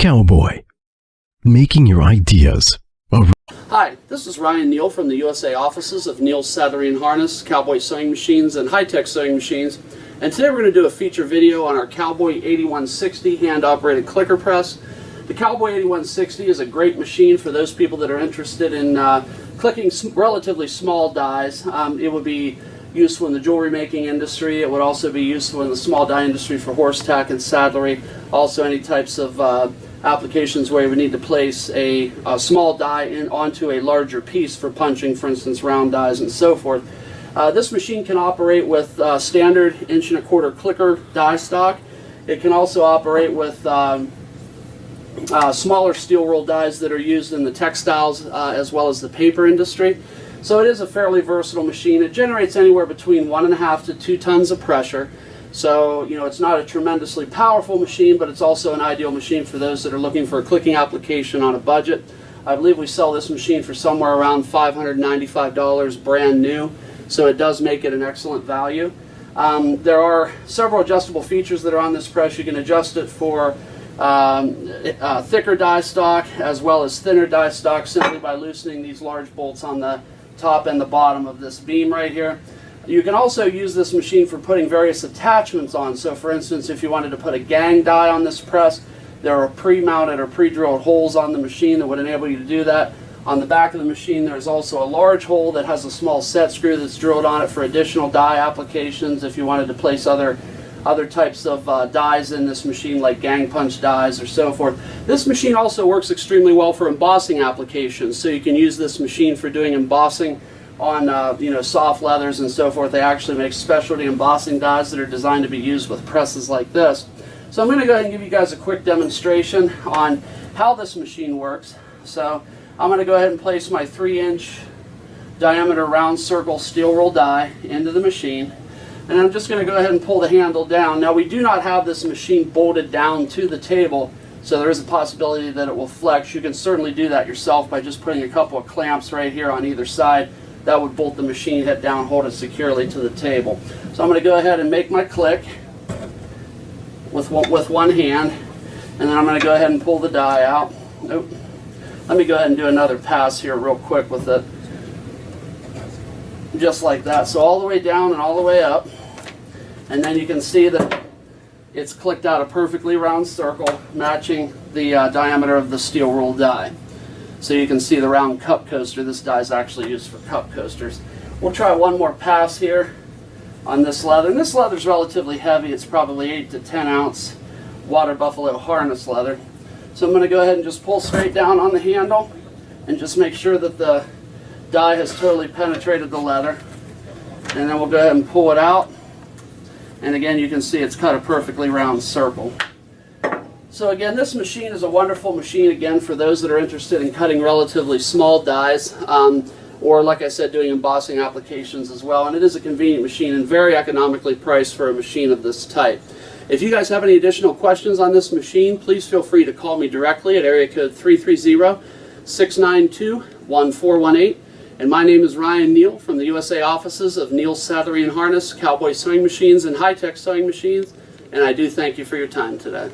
Cowboy, making your ideas a Hi, this is Ryan Neal from the USA offices of Neal's Saddlery & Harness, Cowboy sewing machines, and Hightex sewing machines. And today we're going to do a feature video on our Cowboy 8160 hand-operated clicker press. The Cowboy 8160 is a great machine for those people that are interested in clicking relatively small dies. It would be useful in the jewelry making industry. It would also be useful in the small die industry for horse tack and saddlery. Also any types of applications where you would need to place a small die onto a larger piece for punching, for instance, round dies and so forth. This machine can operate with standard 1 1/4 clicker die stock. It can also operate with smaller steel roll dies that are used in the textiles as well as the paper industry. So it is a fairly versatile machine. It generates anywhere between 1.5 to 2 tons of pressure. So, you know, it's not a tremendously powerful machine, but it's also an ideal machine for those that are looking for a clicking application on a budget. I believe we sell this machine for somewhere around $595 brand new, so it does make it an excellent value. There are several adjustable features that are on this press. You can adjust it for thicker die stock as well as thinner die stock simply by loosening these large bolts on the top and the bottom of this beam right here. You can also use this machine for putting various attachments on. So for instance, if you wanted to put a gang die on this press, there are pre-mounted or pre-drilled holes on the machine that would enable you to do that. On the back of the machine there's also a large hole that has a small set screw that's drilled on it for additional die applications if you wanted to place other types of dies in this machine, like gang punch dies or so forth. This machine also works extremely well for embossing applications, so you can use this machine for doing embossing on soft leathers and so forth. They actually make specialty embossing dies that are designed to be used with presses like this. So I'm going to go ahead and give you guys a quick demonstration on how this machine works. So I'm going to go ahead and place my 3-inch diameter round circle steel roll die into the machine. And I'm just going to go ahead and pull the handle down. Now we do not have this machine bolted down to the table, so there is a possibility that it will flex. You can certainly do that yourself by just putting a couple of clamps right here on either side. That would bolt the machine head down, hold it securely to the table. So I'm going to go ahead and make my click with one hand, and then I'm going to go ahead and pull the die out. Nope. Let me go ahead and do another pass here real quick with it. Just like that. So all the way down and all the way up, and then you can see that it's clicked out a perfectly round circle matching the diameter of the steel roll die. So you can see the round cup coaster. This die is actually used for cup coasters. We'll try one more pass here on this leather. And this leather is relatively heavy. It's probably 8 to 10 ounce water buffalo harness leather. So I'm going to go ahead and just pull straight down on the handle and just make sure that the die has totally penetrated the leather. And then we'll go ahead and pull it out. And again, you can see it's cut a perfectly round circle. So again, this machine is a wonderful machine, again, for those that are interested in cutting relatively small dies, or like I said, doing embossing applications as well. And it is a convenient machine and very economically priced for a machine of this type. If you guys have any additional questions on this machine, please feel free to call me directly at area code 330-692-1418. And my name is Ryan Neal from the USA offices of Neal's Saddlery & Harness, Cowboy sewing machines, and Hightex sewing machines. And I do thank you for your time today.